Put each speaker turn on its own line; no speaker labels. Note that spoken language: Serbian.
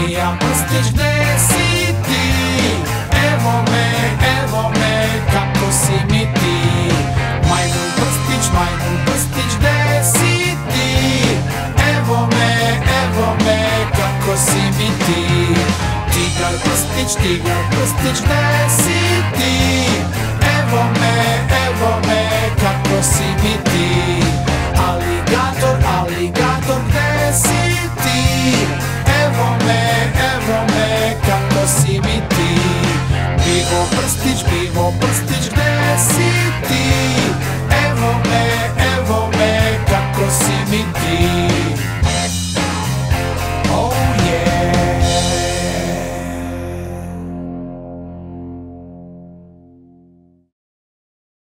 Mija prstić, gde si ti? Evo me, kako si mi ti? Majmun prstić, gde si ti? Evo me, kako si mi ti? Tigar prstić, gde si ti? Evo me, kako si mi ti?